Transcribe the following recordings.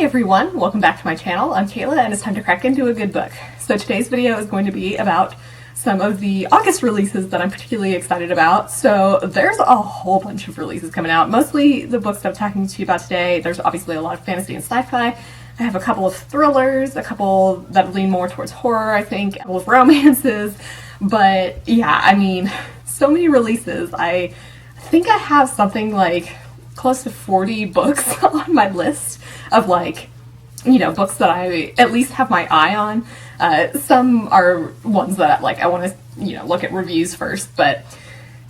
everyone, welcome back to my channel. I'm Kayla and it's time to crack into a good book. So today's video is going to be about some of the August releases that I'm particularly excited about. So there's a whole bunch of releases coming out, mostly the books that I'm talking to you about today. There's obviously a lot of fantasy and sci-fi. I have a couple of thrillers, a couple that lean more towards horror, I think, a couple of romances. But yeah, I mean, so many releases. I think I have something like close to 40 books on my list of books that I at least have my eye on. Some are ones that I want to, look at reviews first, but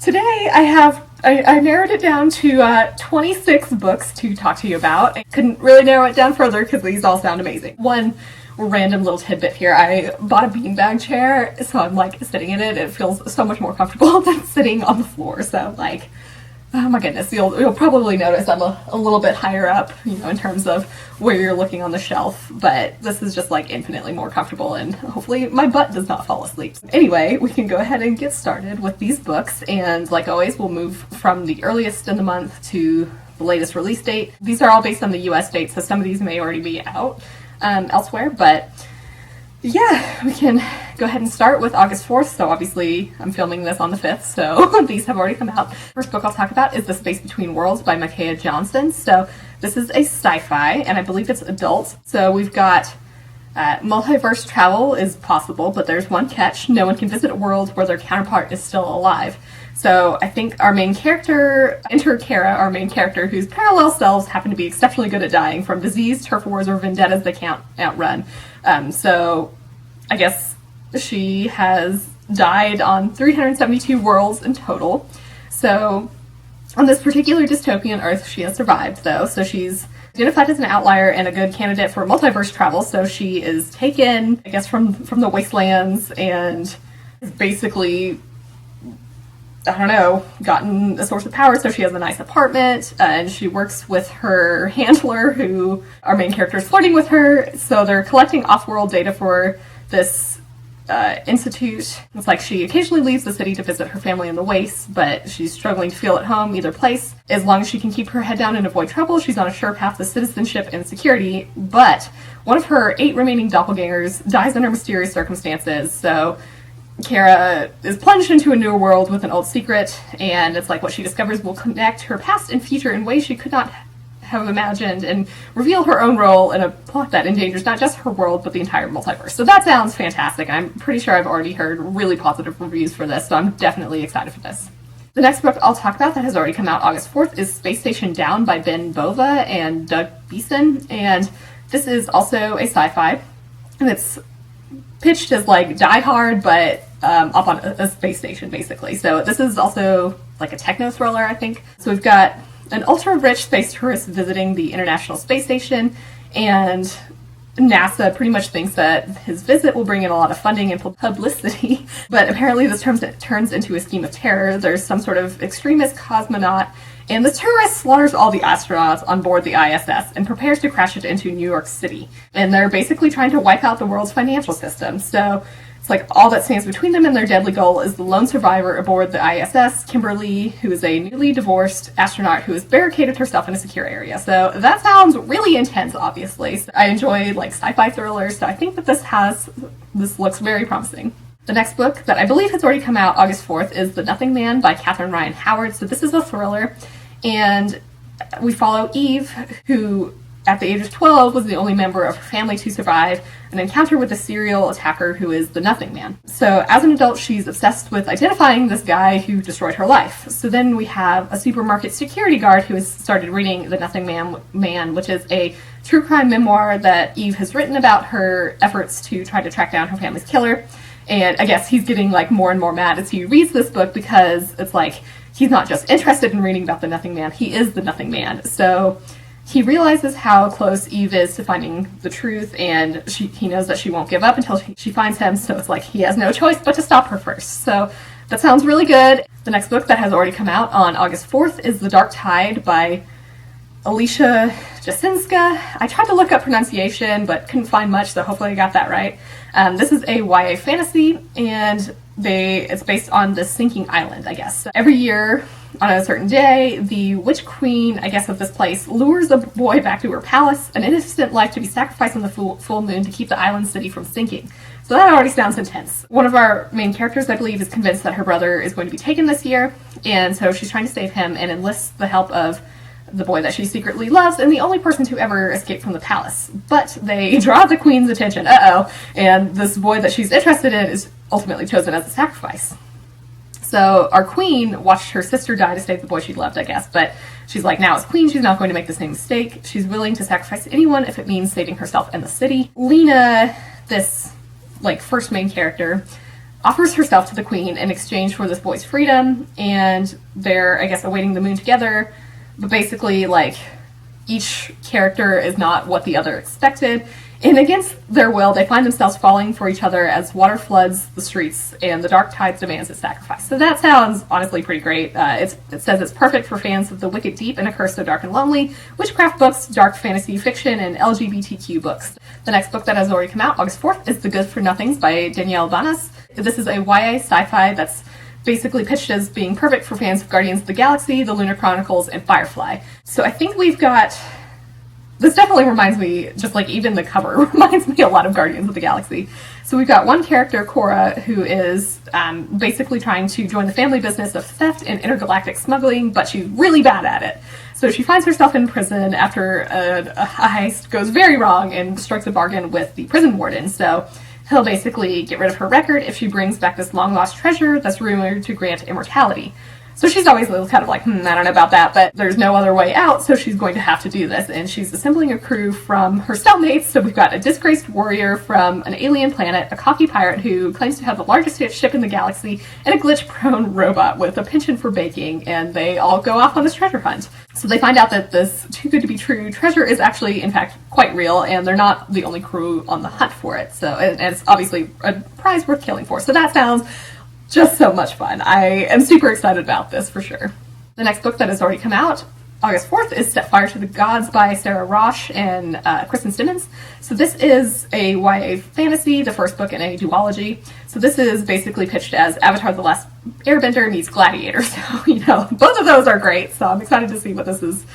today I narrowed it down to 26 books to talk to you about. I couldn't really narrow it down further because these all sound amazing. One random little tidbit here, I bought a beanbag chair, so I'm sitting in it. It feels so much more comfortable than sitting on the floor, so oh my goodness, you'll probably notice I'm a little bit higher up, in terms of where you're looking on the shelf, but this is just infinitely more comfortable and hopefully my butt does not fall asleep. Anyway, we can go ahead and get started with these books, and like always, we'll move from the earliest in the month to the latest release date. These are all based on the US date, so some of these may already be out elsewhere, but yeah, we can go ahead and start with August 4th. So obviously I'm filming this on the 5th, so these have already come out. First book I'll talk about is The Space Between Worlds by Micaiah Johnson. So this is a sci-fi, and I believe it's adult. So we've got multiverse travel is possible, but there's one catch. No one can visit a world where their counterpart is still alive. So I think our main character, enter Kara, our main character, whose parallel selves happen to be exceptionally good at dying from disease, turf wars, or vendettas they can't outrun. So I guess she has died on 372 worlds in total. So on this particular dystopian Earth, she has survived, though. So she's identified as an outlier and a good candidate for multiverse travel. So she is taken, I guess, from the wastelands and is basically, I don't know, gotten a source of power. So she has a nice apartment, and she works with her handler, who our main character is flirting with her. So they're collecting off-world data for this institute. It's she occasionally leaves the city to visit her family in the wastes, but she's struggling to feel at home either place. As long as she can keep her head down and avoid trouble, she's on a sure path to citizenship and security. But one of her 8 remaining doppelgangers dies under mysterious circumstances, so Kara is plunged into a new world with an old secret, and it's what she discovers will connect her past and future in ways she could not have imagined and reveal her own role in a plot that endangers not just her world, but the entire multiverse. So that sounds fantastic. I'm pretty sure I've already heard really positive reviews for this, so I'm definitely excited for this. The next book I'll talk about that has already come out August 4th is Space Station Down by Bova and Doug Beason, and this is also a sci-fi, and it's pitched as Die Hard, but up on a space station, basically. So this is also a techno thriller, I think. So we've got an ultra-rich space tourist visiting the International Space Station, and NASA pretty much thinks that his visit will bring in a lot of funding and publicity, but apparently this turns into a scheme of terror. There's some sort of extremist cosmonaut, and the tourist slaughters all the astronauts on board the ISS and prepares to crash it into New York City. And they're basically trying to wipe out the world's financial system. So it's all that stands between them and their deadly goal is the lone survivor aboard the ISS, Kimberly, who is a newly divorced astronaut who has barricaded herself in a secure area. So that sounds really intense, obviously. So I enjoy sci-fi thrillers, so I think that this looks very promising. The next book that I believe has already come out August 4th is The Nothing Man by Catherine Ryan Howard. So this is a thriller, and we follow Eve, who at the age of 12 was the only member of her family to survive an encounter with a serial attacker who is the Nothing Man. So as an adult, she's obsessed with identifying this guy who destroyed her life. So then we have a supermarket security guard who has started reading The Nothing Man, which is a true crime memoir that Eve has written about her efforts to try to track down her family's killer. And I guess he's getting more and more mad as he reads this book, because it's he's not just interested in reading about the Nothing Man, he is the Nothing Man. So he realizes how close Eve is to finding the truth, and he knows that she won't give up until she finds him, so it's he has no choice but to stop her first. So that sounds really good. The next book that has already come out on August 4th is The Dark Tide by Alicia Jasinska. I tried to look up pronunciation, but couldn't find much, so hopefully I got that right. This is a YA fantasy, and it's based on the sinking island, I guess. So every year, on a certain day, the witch queen, I guess, of this place lures a boy back to her palace, an innocent life to be sacrificed on the full moon to keep the island city from sinking. So that already sounds intense. One of our main characters, I believe, is convinced that her brother is going to be taken this year, and so she's trying to save him and enlists the help of the boy that she secretly loves and the only person to ever escape from the palace. But they draw the queen's attention, and this boy that she's interested in is ultimately chosen as a sacrifice. So our queen watched her sister die to save the boy she loved, I guess, but she's like, now as queen, she's not going to make the same mistake. She's willing to sacrifice anyone if it means saving herself and the city. Lena, this first main character, offers herself to the queen in exchange for this boy's freedom, and they're, I guess, awaiting the moon together. But basically, each character is not what the other expected, and against their will, they find themselves falling for each other as water floods the streets and the dark tides demands its sacrifice. So that sounds honestly pretty great. It says it's perfect for fans of the wicked deep and a curse so dark and lonely, witchcraft books, dark fantasy fiction, and LGBTQ books. The next book that has already come out, August 4th, is The Good for Nothings by Danielle Banas. This is a YA sci-fi that's basically pitched as being perfect for fans of Guardians of the Galaxy, The Lunar Chronicles, and Firefly. So I think we've got... This definitely reminds me, just even the cover reminds me a lot of Guardians of the Galaxy. So we've got one character, Cora, who is basically trying to join the family business of theft and intergalactic smuggling, but she's really bad at it. So she finds herself in prison after a heist goes very wrong and strikes a bargain with the prison warden. So he'll basically get rid of her record if she brings back this long-lost treasure that's rumored to grant immortality. So she's always a little kind of I don't know about that, but there's no other way out, so she's going to have to do this. And she's assembling a crew from her cellmates. So we've got a disgraced warrior from an alien planet, a cocky pirate who claims to have the largest ship in the galaxy, and a glitch-prone robot with a penchant for baking, and they all go off on this treasure hunt. So they find out that this too-good-to-be-true treasure is actually, in fact, quite real, and they're not the only crew on the hunt for it. So, and it's obviously a prize worth killing for. So that sounds just so much fun. I am super excited about this for sure. The next book that has already come out, August 4th, is Set Fire to the Gods by Sara Raasch and Kristen Simmons. So this is a YA fantasy, the first book in a duology. So this is basically pitched as Avatar: The Last Airbender meets Gladiator. So, both of those are great. So I'm excited to see what this is,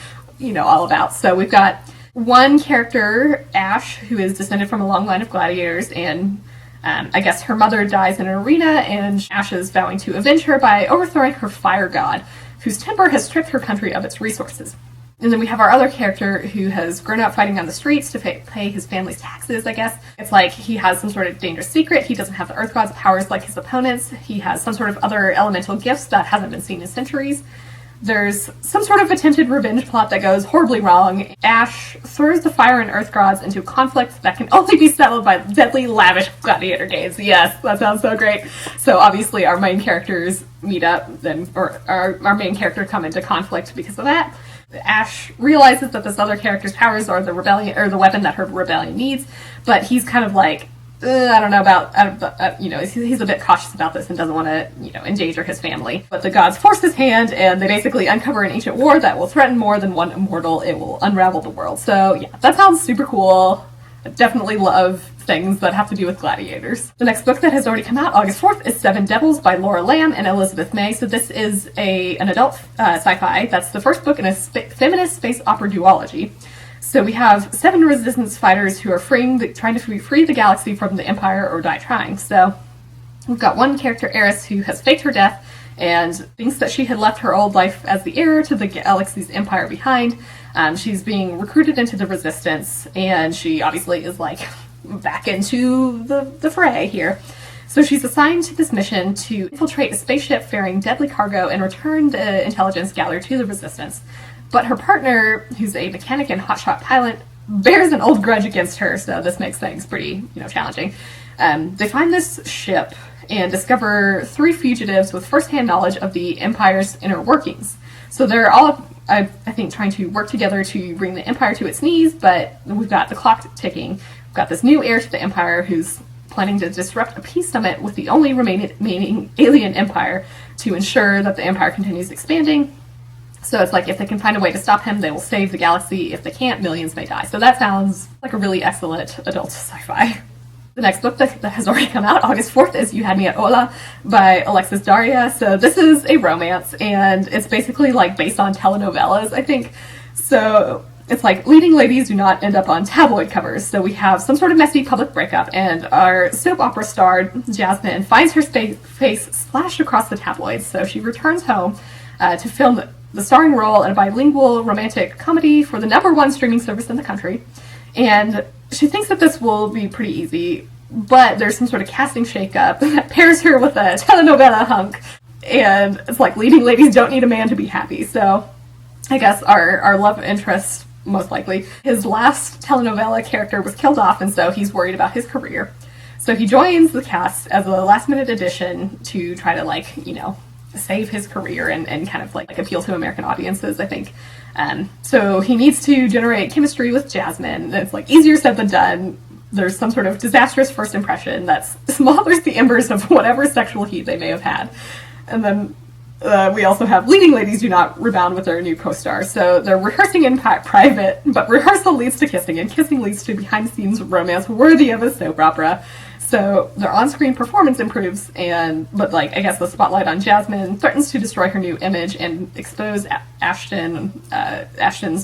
all about. So we've got one character, Ash, who is descended from a long line of gladiators, and I guess her mother dies in an arena, and Ash is vowing to avenge her by overthrowing her fire god, whose temper has stripped her country of its resources. And then we have our other character who has grown up fighting on the streets to pay his family's taxes, I guess. It's like he has some sort of dangerous secret. He doesn't have the Earth God's powers like his opponents. He has some sort of other elemental gifts that hasn't been seen in centuries. There's some sort of attempted revenge plot that goes horribly wrong. Ash throws the fire and earth gods into conflict that can only be settled by deadly, lavish gladiator games. Yes, that sounds so great. So obviously our main characters meet up, or our main character come into conflict because of that. Ash realizes that this other character's powers are the rebellion, or the weapon that her rebellion needs, but he's kind of I don't know about, he's a bit cautious about this and doesn't want to, endanger his family. But the gods force his hand, and they basically uncover an ancient war that will threaten more than one immortal. It will unravel the world. So, yeah, that sounds super cool. I definitely love things that have to do with gladiators. The next book that has already come out, August 4th, is Seven Devils by Laura Lamb and Elizabeth May. So this is an adult sci-fi. That's the first book in a feminist space opera duology. So we have 7 resistance fighters who are trying to free the galaxy from the Empire or die trying. So we've got one character, Eris, who has faked her death and thinks that she had left her old life as the heir to the galaxy's empire behind. She's being recruited into the resistance, and she obviously is back into the fray here. So she's assigned to this mission to infiltrate a spaceship carrying deadly cargo and return the intelligence gathered to the resistance. But her partner, who's a mechanic and hotshot pilot, bears an old grudge against her, so this makes things pretty, challenging. They find this ship and discover 3 fugitives with first-hand knowledge of the Empire's inner workings. So they're all, I think, trying to work together to bring the Empire to its knees, but we've got the clock ticking. We've got this new heir to the Empire who's planning to disrupt a peace summit with the only remaining alien empire to ensure that the Empire continues expanding. So it's if they can find a way to stop him, they will save the galaxy. If they can't, millions may die. So that sounds like a really excellent adult sci-fi. The next book that has already come out, August 4th, is You Had Me at Hola by Alexis Daria. So this is a romance, and it's basically like based on telenovelas, I think. So it's like leading ladies do not end up on tabloid covers. So we have some sort of messy public breakup, and our soap opera star, Jasmine, finds her face splashed across the tabloids. So she returns home to film the starring role in a bilingual romantic comedy for the #1 streaming service in the country. And she thinks that this will be pretty easy, but there's some sort of casting shakeup that pairs her with a telenovela hunk. And it's like leading ladies don't need a man to be happy. So I guess our love interest, most likely, his last telenovela character was killed off, and so he's worried about his career. So he joins the cast as a last-minute addition to try to, like, you know, save his career and kind of like appeal to American audiences, I think. So he needs to generate chemistry with Jasmine. It's like easier said than done. There's some sort of disastrous first impression that smothers the embers of whatever sexual heat they may have had. And then we also have leading ladies do not rebound with their new co-star. So they're rehearsing in private, but rehearsal leads to kissing, and kissing leads to behind-the-scenes romance worthy of a soap opera. So their on-screen performance improves, but like I guess the spotlight on Jasmine threatens to destroy her new image and expose Ashton's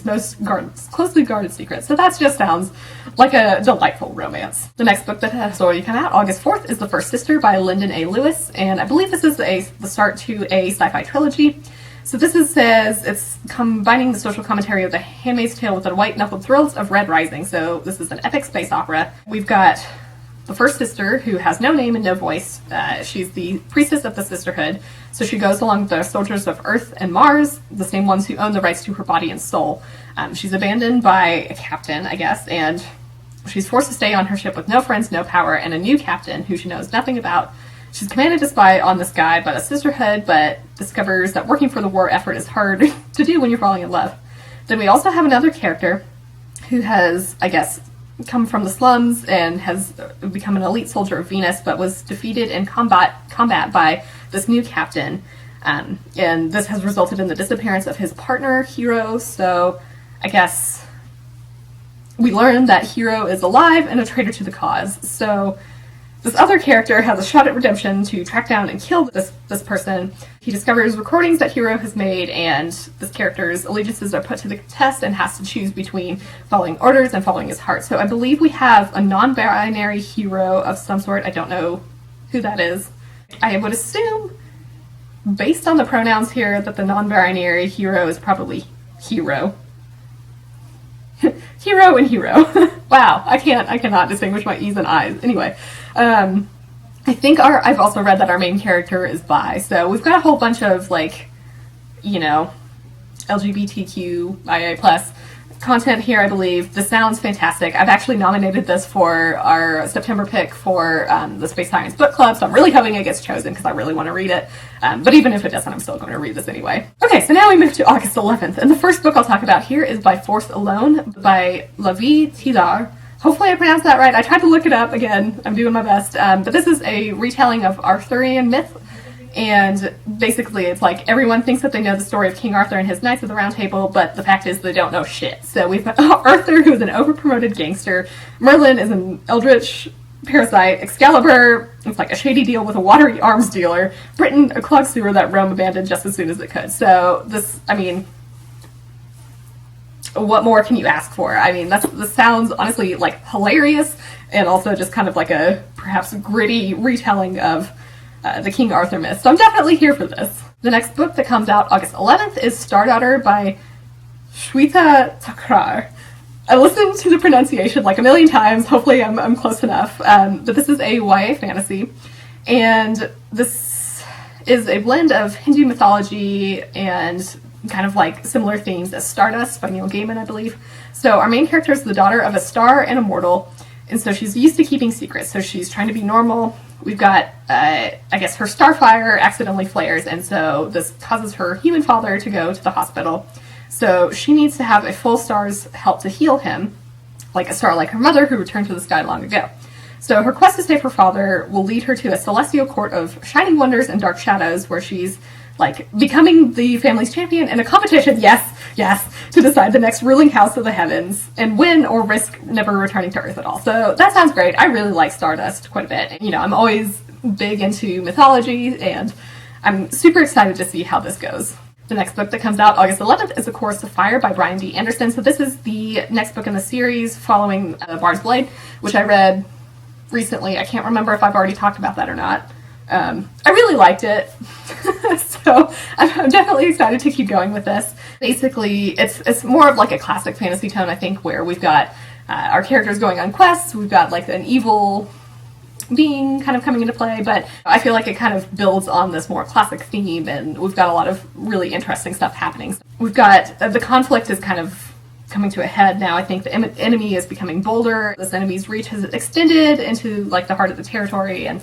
most closely guarded secret. So that just sounds like a delightful romance. The next book that has already come out, August 4th, is The First Sister by Linden A. Lewis, and I believe this is the start to a sci-fi trilogy. So this says it's combining the social commentary of The Handmaid's Tale with the white-knuckled thrills of Red Rising. So this is an epic space opera. We've got the first sister, who has no name and no voice. She's the priestess of the sisterhood, so she goes along with the soldiers of Earth and Mars, the same ones who own the rights to her body and soul. She's abandoned by a captain, I guess, and she's forced to stay on her ship with no friends, no power, and a new captain who she knows nothing about. She's commanded to spy on this guy, but a sisterhood, but discovers that working for the war effort is hard to do when you're falling in love. Then we also have another character who has, I guess, come from the slums and has become an elite soldier of Venus, but was defeated in combat by this new captain. And this has resulted in the disappearance of his partner, Hero. So I guess we learn that Hero is alive and a traitor to the cause. So this other character has a shot at redemption to track down and kill this person. He discovers recordings that Hero has made, and this character's allegiances are put to the test and has to choose between following orders and following his heart. So I believe we have a non-binary hero of some sort. I don't know who that is. I would assume, based on the pronouns here, that the non-binary hero is probably Hero. Hero and Hero. Wow, I cannot distinguish my E's and I's. Anyway, I think I've also read that our main character is bi, so we've got a whole bunch of, like, you know, LGBTQIA plus content here, I believe. This sounds fantastic. I've actually nominated this for our September pick for the Space Science Book Club, so I'm really hoping it gets chosen because I really want to read it. But even if it doesn't, I'm still going to read this anyway. Okay, so now we move to August 11th, and the first book I'll talk about here is By Force Alone by Lavie Tidhar. Hopefully I pronounced that right. I tried to look it up again. I'm doing my best. But this is a retelling of Arthurian myth. And basically it's like everyone thinks that they know the story of King Arthur and his Knights of the Round Table, but the fact is they don't know shit. So we've got Arthur, who is an overpromoted gangster. Merlin is an eldritch parasite. Excalibur, it's like a shady deal with a watery arms dealer. Britain, a clogged sewer that Rome abandoned just as soon as it could. So this, I mean, what more can you ask for? I mean, this sounds honestly like hilarious, and also just kind of like a perhaps gritty retelling of the King Arthur myth. So I'm definitely here for this. The next book that comes out August 11th is Stardaughter by Shveta Thakrar. I listened to the pronunciation like a million times. Hopefully I'm close enough. But this is a YA fantasy, and this is a blend of Hindu mythology and kind of like similar themes as Stardust by Neil Gaiman, I believe. So our main character is the daughter of a star and a mortal, and so she's used to keeping secrets, so she's trying to be normal. We've got, I guess, her starfire accidentally flares, and so this causes her human father to go to the hospital. So she needs to have a full star's help to heal him, like a star like her mother who returned to the sky long ago. So her quest to save her father will lead her to a celestial court of shining wonders and dark shadows, where she's like becoming the family's champion in a competition, yes, to decide the next ruling house of the heavens and win or risk never returning to Earth at all. So that sounds great. I really like Stardust quite a bit. You know, I'm always big into mythology, and I'm super excited to see how this goes. The next book that comes out August 11th is A Chorus of Fire by Brian D. Anderson. So this is the next book in the series following Bard's Blade, which I read recently. I can't remember if I've already talked about that or not. I really liked it, so I'm definitely excited to keep going with this. Basically, it's more of like a classic fantasy tone, I think, where we've got our characters going on quests, we've got like an evil being kind of coming into play, but I feel like it kind of builds on this more classic theme, and we've got a lot of really interesting stuff happening. We've got, the conflict is kind of coming to a head now. I think the enemy is becoming bolder. This enemy's reach has extended into like the heart of the territory, and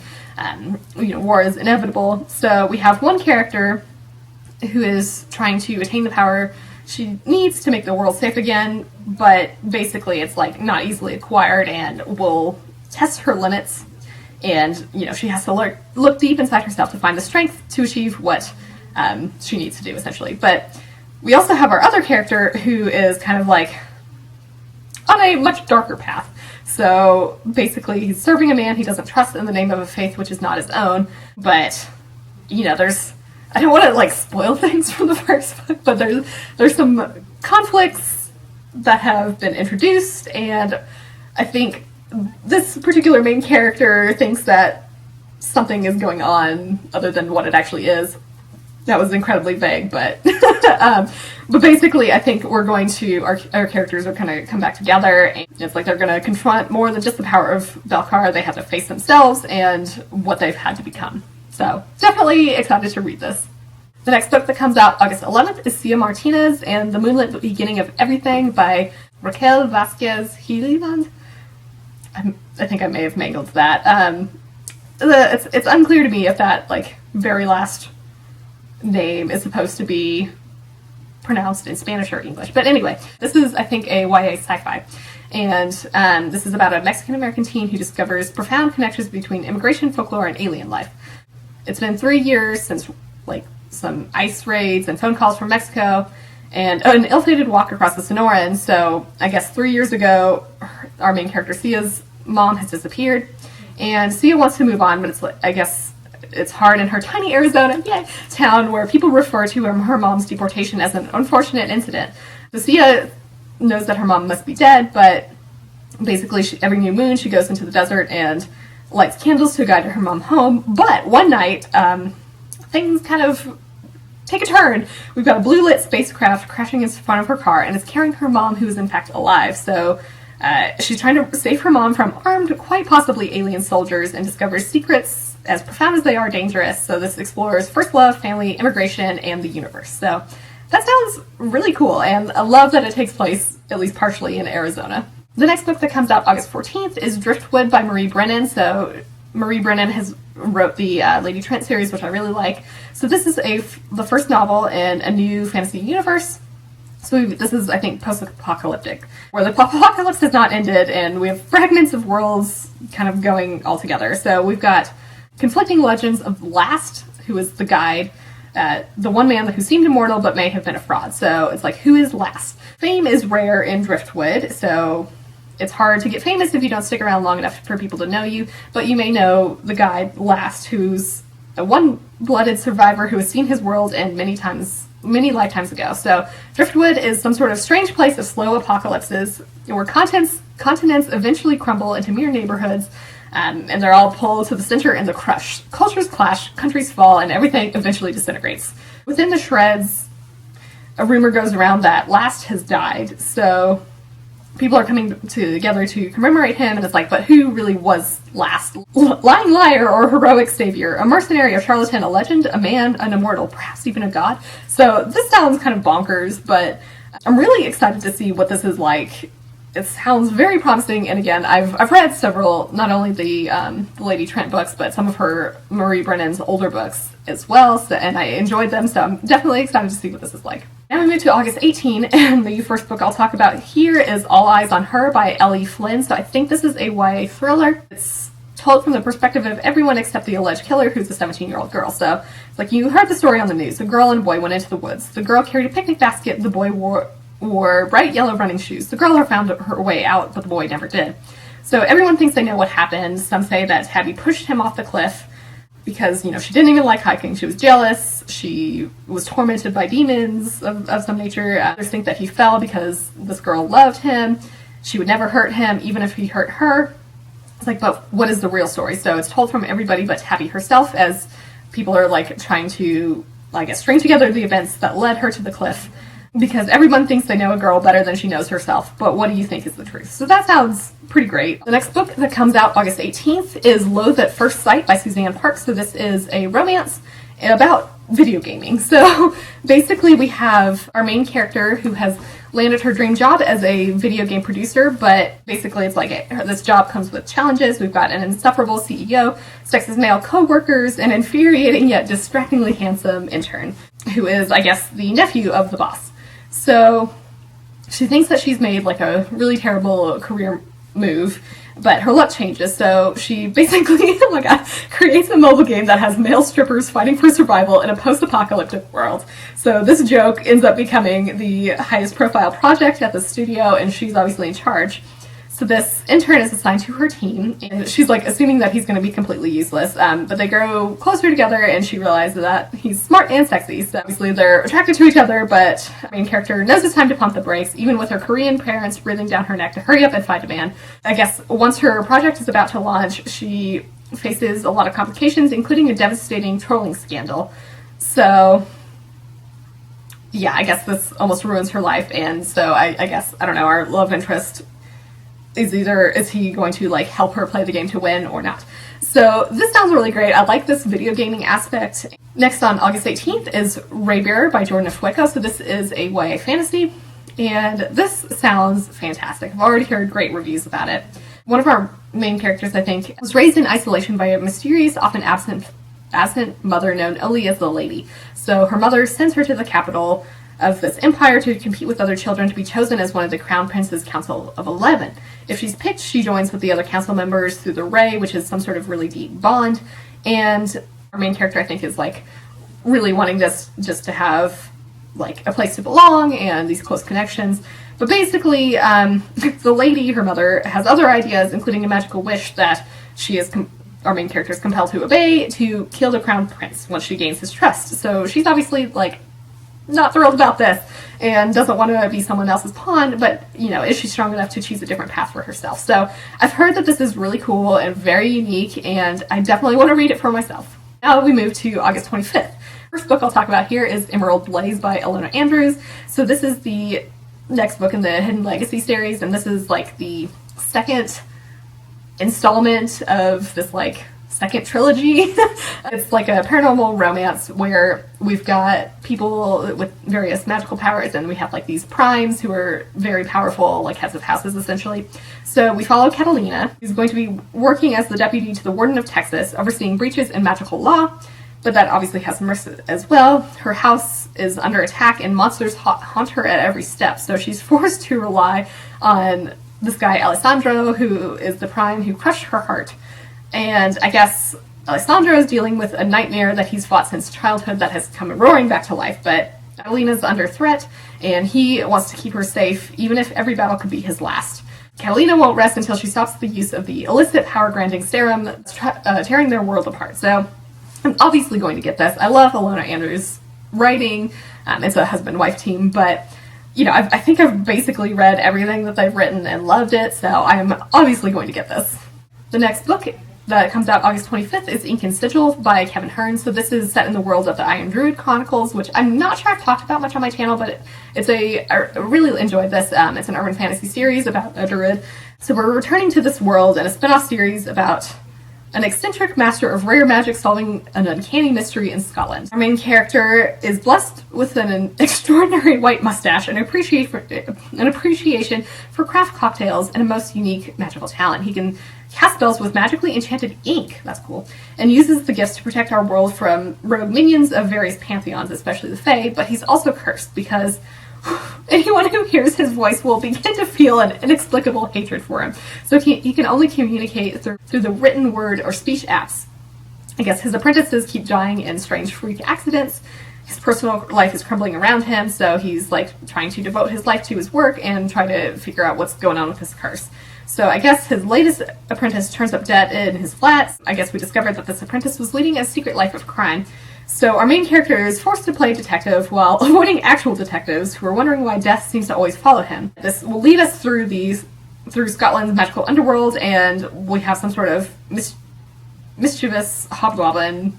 you know, war is inevitable. So we have one character who is trying to attain the power she needs to make the world safe again, but basically it's like not easily acquired and will test her limits. And, you know, she has to look deep inside herself to find the strength to achieve what she needs to do, essentially. But we also have our other character who is kind of like on a much darker path. So basically he's serving a man he doesn't trust in the name of a faith which is not his own. But, you know, I don't want to like spoil things from the first book, but there's some conflicts that have been introduced, and I think this particular main character thinks that something is going on other than what it actually is. That was incredibly vague, but but basically I think we're going to, our characters are going to come back together, and it's like they're going to confront more than just the power of Thakrar. They have to face themselves and what they've had to become. So definitely excited to read this. The next book that comes out August 11th is Cia Martinez and The Moonlit Beginning of Everything by Raquel Vasquez Gilliland. I think I may have mangled that. It's unclear to me if that like very last name is supposed to be pronounced in Spanish or English. But anyway, this is, I think, a YA sci-fi. And this is about a Mexican-American teen who discovers profound connections between immigration, folklore, and alien life. It's been 3 years since like some ice raids and phone calls from Mexico and an ill-fated walk across the Sonoran. So I guess 3 years ago, our main character Cia's mom has disappeared, and Cia wants to move on, but it's like, I guess it's hard in her tiny Arizona town where people refer to her mom's deportation as an unfortunate incident. So Cia knows that her mom must be dead, but basically every new moon she goes into the desert and lights candles to guide her mom home. But one night, things kind of take a turn. We've got a blue-lit spacecraft crashing in front of her car, and it's carrying her mom, who is in fact alive. So she's trying to save her mom from armed, quite possibly alien soldiers, and discovers secrets as profound as they are dangerous. So this explores first love, family, immigration, and the universe. So that sounds really cool, and I love that it takes place, at least partially, in Arizona. The next book that comes out August 14th is Driftwood by Marie Brennan. So Marie Brennan wrote the Lady Trent series, which I really like. So this is the first novel in a new fantasy universe. So this is, I think, post-apocalyptic, where the apocalypse has not ended, and we have fragments of worlds kind of going all together. So we've got conflicting legends of Last, who is the guide, the one man who seemed immortal but may have been a fraud. So it's like, who is Last? Fame is rare in Driftwood, so it's hard to get famous if you don't stick around long enough for people to know you, but you may know the guide Last, who's a one-blooded survivor who has seen his world and many lifetimes ago. So Driftwood is some sort of strange place of slow apocalypses where continents eventually crumble into mere neighborhoods, and they're all pulled to the center and the crush. Cultures clash, countries fall, and everything eventually disintegrates. Within the shreds, a rumor goes around that Last has died, so people are coming together to commemorate him, and it's like, but who really was Last? Lying liar or heroic savior? A mercenary, a charlatan, a legend, a man, an immortal, perhaps even a god? So this sounds kind of bonkers, but I'm really excited to see what this is like. It sounds very promising, and again, I've read several, not only the Lady Trent books, but some of her Marie Brennan's older books as well, so, and I enjoyed them, so I'm definitely excited to see what this is like. Now we move to August 18, and the first book I'll talk about here is All Eyes on Her by Ellie Flynn. So I think this is a YA thriller. It's told from the perspective of everyone except the alleged killer, who's a 17-year-old girl. So it's like, you heard the story on the news. A girl and a boy went into the woods. The girl carried a picnic basket. The boy wore bright yellow running shoes. The girl found her way out, but the boy never did. So everyone thinks they know what happened. Some say that Tabby pushed him off the cliff because, you know, she didn't even like hiking. She was jealous. She was tormented by demons of some nature. Others think that he fell because this girl loved him. She would never hurt him, even if he hurt her. It's like, but what is the real story? So it's told from everybody but Tabby herself, as people are, like, trying to, I guess, string together the events that led her to the cliff. Because everyone thinks they know a girl better than she knows herself, but what do you think is the truth? So that sounds pretty great. The next book that comes out August 18th is Loathe at First Sight by Suzanne Parks. So this is a romance about video gaming. So basically we have our main character who has landed her dream job as a video game producer, but basically it's like this job comes with challenges. We've got an insufferable CEO, sexist male co-workers, an infuriating yet distractingly handsome intern, who is, I guess, the nephew of the boss. So she thinks that she's made like a really terrible career move, but her luck changes. So she basically, oh my god, creates a mobile game that has male strippers fighting for survival in a post-apocalyptic world. So this joke ends up becoming the highest profile project at the studio, and she's obviously in charge. So this intern is assigned to her team, and she's like assuming that he's going to be completely useless, but they grow closer together, and she realizes that he's smart and sexy. So obviously they're attracted to each other, but the main character knows it's time to pump the brakes, even with her Korean parents breathing down her neck to hurry up and find a man. I guess once her project is about to launch, she faces a lot of complications, including a devastating trolling scandal. So yeah, I guess this almost ruins her life, and so I guess, I don't know, our love interest is he going to like help her play the game to win or not? So this sounds really great. I like this video gaming aspect. Next on August 18th is Raybearer by Jordan Fueco. So this is a YA fantasy, and this sounds fantastic. I've already heard great reviews about it. One of our main characters, I think, was raised in isolation by a mysterious, often absent mother known only as the Lavie. So her mother sends her to the capital of this empire to compete with other children to be chosen as one of the Crown Prince's Council of 11. If she's picked, she joins with the other council members through the Ray, which is some sort of really deep bond. And our main character, I think, is like really wanting this just to have like a place to belong and these close connections. But basically, the lady, her mother, has other ideas, including a magical wish that she is our main character is compelled to obey to kill the Crown Prince once she gains his trust. So she's obviously like not thrilled about this and doesn't want to be someone else's pawn, but, you know, is she strong enough to choose a different path for herself? So I've heard that this is really cool and very unique, and I definitely want to read it for myself. Now we move to August 25th. First book I'll talk about here is Emerald Blaze by Ilona Andrews. So this is the next book in the Hidden Legacy series, and this is like the second installment of this like second trilogy. It's like a paranormal romance where we've got people with various magical powers, and we have like these primes who are very powerful, like heads of houses essentially. So we follow Catalina, who's going to be working as the deputy to the Warden of Texas, overseeing breaches in magical law, but that obviously has some risks as well. Her house is under attack and monsters haunt her at every step, so she's forced to rely on this guy Alessandro, who is the prime who crushed her heart. And I guess Alessandro is dealing with a nightmare that he's fought since childhood that has come roaring back to life, but Catalina's under threat, and he wants to keep her safe, even if every battle could be his last. Catalina won't rest until she stops the use of the illicit power-granting serum that's tearing their world apart. So I'm obviously going to get this. I love Ilona Andrews' writing. It's a husband-wife team, but you know, I think I've basically read everything that they've written and loved it, so I'm obviously going to get this. The next book that comes out August 25th is Incin Schedule by Kevin Hearne. So this is set in the world of the Iron Druid Chronicles, which I'm not sure I've talked about much on my channel, but I really enjoyed this. It's an urban fantasy series about a druid. So we're returning to this world in a spin-off series about an eccentric master of rare magic solving an uncanny mystery in Scotland. Our main character is blessed with an extraordinary white mustache, an appreciation for craft cocktails, and a most unique magical talent. He can cast spells with magically enchanted ink, that's cool, and uses the gifts to protect our world from rogue minions of various pantheons, especially the Fae, but he's also cursed because Anyone who hears his voice will begin to feel an inexplicable hatred for him. So he can only communicate through the written word or speech apps. I guess his apprentices keep dying in strange freak accidents. His personal life is crumbling around him, so he's like trying to devote his life to his work and try to figure out what's going on with his curse. So I guess his latest apprentice turns up dead in his flat. I guess we discovered that this apprentice was leading a secret life of crime. So our main character is forced to play detective while avoiding actual detectives who are wondering why death seems to always follow him. This will lead us through Scotland's magical underworld, and we have some sort of mischievous hobgoblin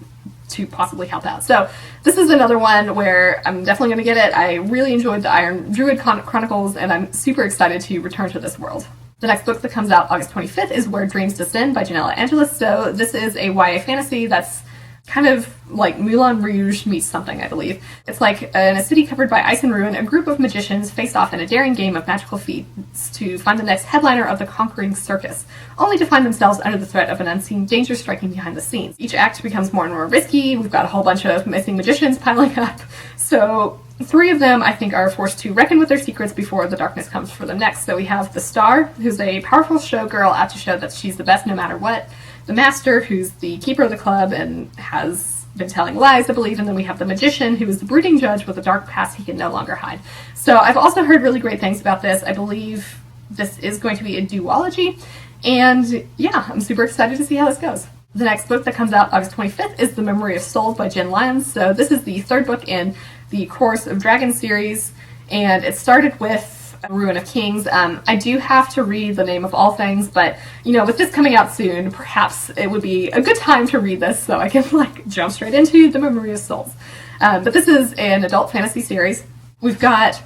to possibly help out. So this is another one where I'm definitely going to get it. I really enjoyed the Iron Druid Chronicles, and I'm super excited to return to this world. The next book that comes out August 25th is Where Dreams Descend by Janella Angelis. So this is a YA fantasy that's kind of like Moulin Rouge meets something, I believe. It's like in a city covered by ice and ruin, a group of magicians face off in a daring game of magical feats to find the next headliner of the conquering circus, only to find themselves under the threat of an unseen danger striking behind the scenes. Each act becomes more and more risky. We've got a whole bunch of missing magicians piling up. So 3 of them, I think, are forced to reckon with their secrets before the darkness comes for them next. So we have the Star, who's a powerful showgirl out to show that she's the best no matter what. The Master, who's the keeper of the club and has been telling lies, I believe, and then we have the Magician, who is the brooding judge with a dark past he can no longer hide. So I've also heard really great things about this. I believe this is going to be a duology, and yeah, I'm super excited to see how this goes. The next book that comes out August 25th is The Memory of Souls by Jen Lyons. So this is the 3rd book in the Chorus of Dragons series, and it started with Ruin of Kings. I do have to read The Name of All Things, but with this coming out soon, perhaps it would be a good time to read this so I can jump straight into The Memory of Souls. But this is an adult fantasy series. We've got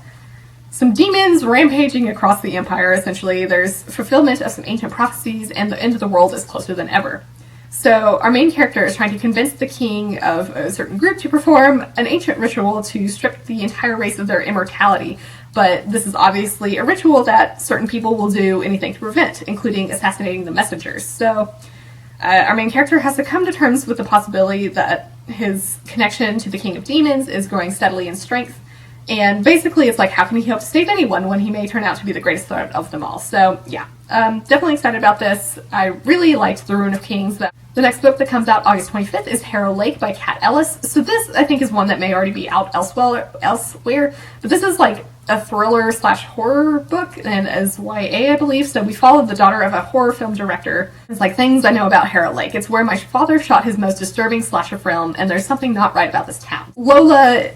some demons rampaging across the Empire, essentially. There's fulfillment of some ancient prophecies, and the end of the world is closer than ever. So our main character is trying to convince the king of a certain group to perform an ancient ritual to strip the entire race of their immortality. But this is obviously a ritual that certain people will do anything to prevent, including assassinating the messengers. So our main character has to come to terms with the possibility that his connection to the King of Demons is growing steadily in strength. And basically it's like, how can he hope to save anyone when he may turn out to be the greatest threat of them all? So yeah, definitely excited about this. I really liked The Ruin of Kings. The next book that comes out August 25th is Harrow Lake by Kat Ellis. So this, I think, is one that may already be out elsewhere, but this is like a thriller/horror book, and as YA, I believe. So we followed the daughter of a horror film director. It's like things I know about Harrow Lake. It's where my father shot his most disturbing slasher film, and there's something not right about this town. Lola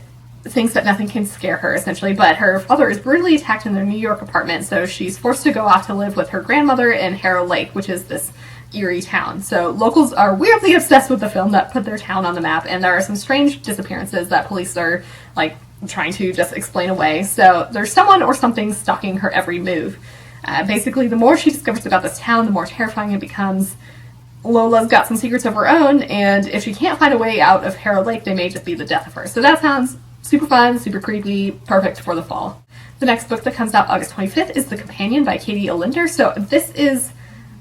thinks that nothing can scare her, essentially, but her father is brutally attacked in their New York apartment, so she's forced to go off to live with her grandmother in Harrow Lake, which is this eerie town. So locals are weirdly obsessed with the film that put their town on the map, and there are some strange disappearances that police are trying to just explain away. So there's someone or something stalking her every move. Basically, the more she discovers about this town, the more terrifying it becomes. Lola's got some secrets of her own, and if she can't find a way out of Harrow Lake, they may just be the death of her. So that sounds super fun, super creepy, perfect for the fall. The next book that comes out August 25th is The Companion by Katie Olinder. So this is,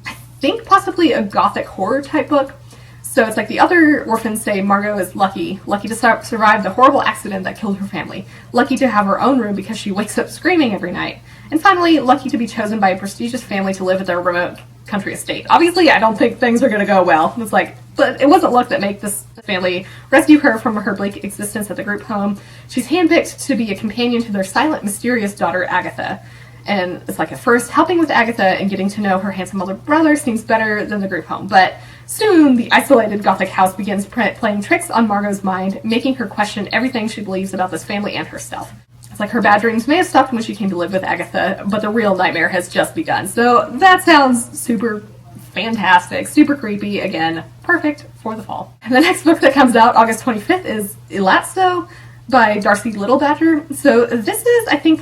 I think, possibly a gothic horror type book. So it's like the other orphans say Margot is lucky to survive the horrible accident that killed her family, lucky to have her own room because she wakes up screaming every night, and finally lucky to be chosen by a prestigious family to live at their remote country estate. Obviously, I don't think things are going to go well. It's like, but it wasn't luck that made this family rescue her from her bleak existence at the group home. She's handpicked to be a companion to their silent, mysterious daughter, Agatha. And it's like, at first, helping with Agatha and getting to know her handsome older brother seems better than the group home. But soon, the isolated gothic house begins playing tricks on Margot's mind, making her question everything she believes about this family and herself. It's like her bad dreams may have stopped when she came to live with Agatha, but the real nightmare has just begun. So that sounds super fantastic, super creepy, again, perfect for the fall. And the next book that comes out August 25th is Elatso by Darcy Littlebadger. So this is, I think,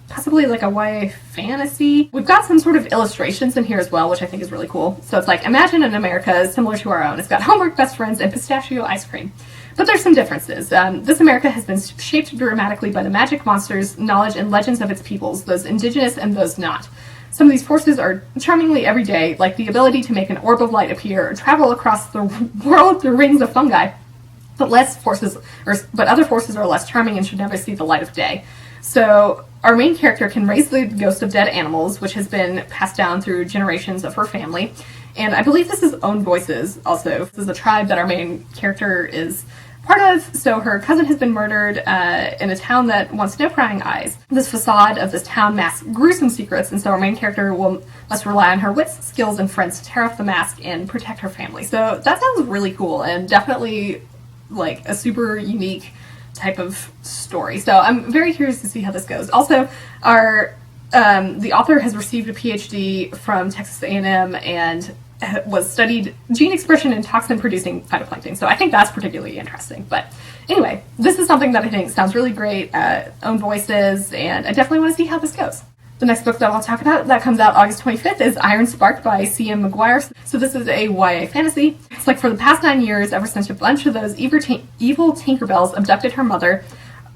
possibly like a YA fantasy. We've got some sort of illustrations in here as well, which I think is really cool. So it's like, imagine an America similar to our own. It's got homework best friends and pistachio ice cream. But there's some differences. This America has been shaped dramatically by the magic monsters, knowledge, and legends of its peoples, those indigenous and those not. Some of these forces are charmingly everyday, like the ability to make an orb of light appear or travel across the world through rings of fungi. But other forces are less charming and should never see the light of day. So our main character can raise the ghost of dead animals, which has been passed down through generations of her family. And I believe this is Own Voices also. This is a tribe that our main character is part of. So her cousin has been murdered in a town that wants no prying eyes. This facade of this town masks gruesome secrets, and so our main character must rely on her wits, skills, and friends to tear off the mask and protect her family. So that sounds really cool and definitely like a super unique type of story. So I'm very curious to see how this goes. Also, the author has received a PhD from Texas A&M and was studied gene expression in toxin-producing phytoplankton. So I think that's particularly interesting. But anyway, this is something that I think sounds really great. Own Voices, and I definitely want to see how this goes. The next book that I'll talk about that comes out August 25th is Iron Spark by C.M. McGuire. So this is a YA fantasy. It's like for the past 9 years, ever since a bunch of those evil Tinkerbells abducted her mother,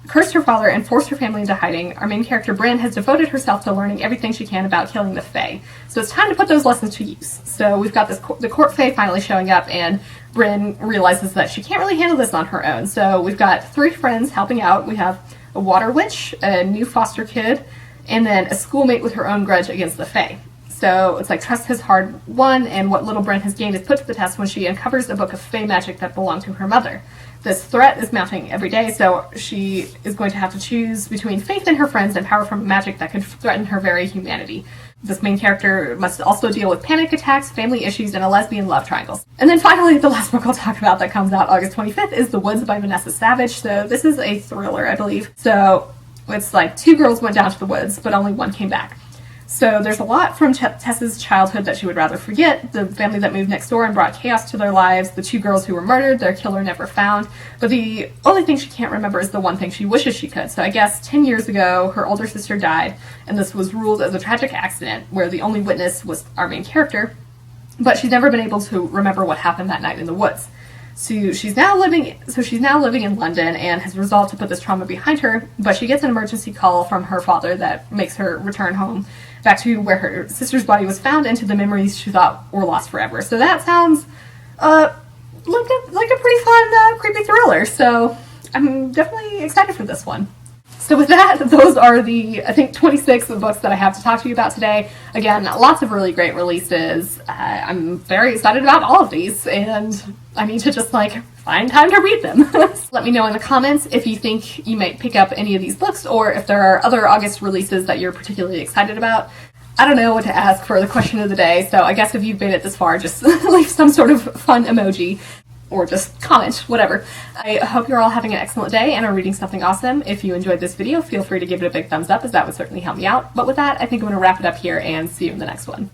cursed her father, and forced her family into hiding, our main character, Brennan, has devoted herself to learning everything she can about killing the Fae. So it's time to put those lessons to use. So we've got the court Fae finally showing up, and Brennan realizes that she can't really handle this on her own. So we've got 3 friends helping out. We have a water witch, a new foster kid, and then a schoolmate with her own grudge against the Fae. So it's like trust has hard won, and what little Brennan has gained is put to the test when she uncovers a book of Fae magic that belonged to her mother. This threat is mounting every day, so she is going to have to choose between faith in her friends and power from magic that could threaten her very humanity. This main character must also deal with panic attacks, family issues, and a lesbian love triangle. And then finally, the last book I'll talk about that comes out August 25th is The Woods by Vanessa Savage. So this is a thriller, I believe. So it's like 2 girls went down to the woods, but only one came back. So there's a lot from Tessa's childhood that she would rather forget. The family that moved next door and brought chaos to their lives, the 2 girls who were murdered, their killer never found. But the only thing she can't remember is the one thing she wishes she could. So I guess 10 years ago, her older sister died, and this was ruled as a tragic accident where the only witness was our main character. But she's never been able to remember what happened that night in the woods. So she's now living in London and has resolved to put this trauma behind her, but she gets an emergency call from her father that makes her return home back to where her sister's body was found and to the memories she thought were lost forever. So that sounds like a pretty fun, creepy thriller. So I'm definitely excited for this one. So with that, those are the, I think, 26 books that I have to talk to you about today. Again, lots of really great releases. I'm very excited about all of these, and I need to just, find time to read them. Let me know in the comments if you think you might pick up any of these books, or if there are other August releases that you're particularly excited about. I don't know what to ask for the question of the day, so I guess if you've made it this far, just leave some sort of fun emoji. Or just comment, whatever. I hope you're all having an excellent day and are reading something awesome. If you enjoyed this video, feel free to give it a big thumbs up, as that would certainly help me out. But with that, I think I'm going to wrap it up here and see you in the next one.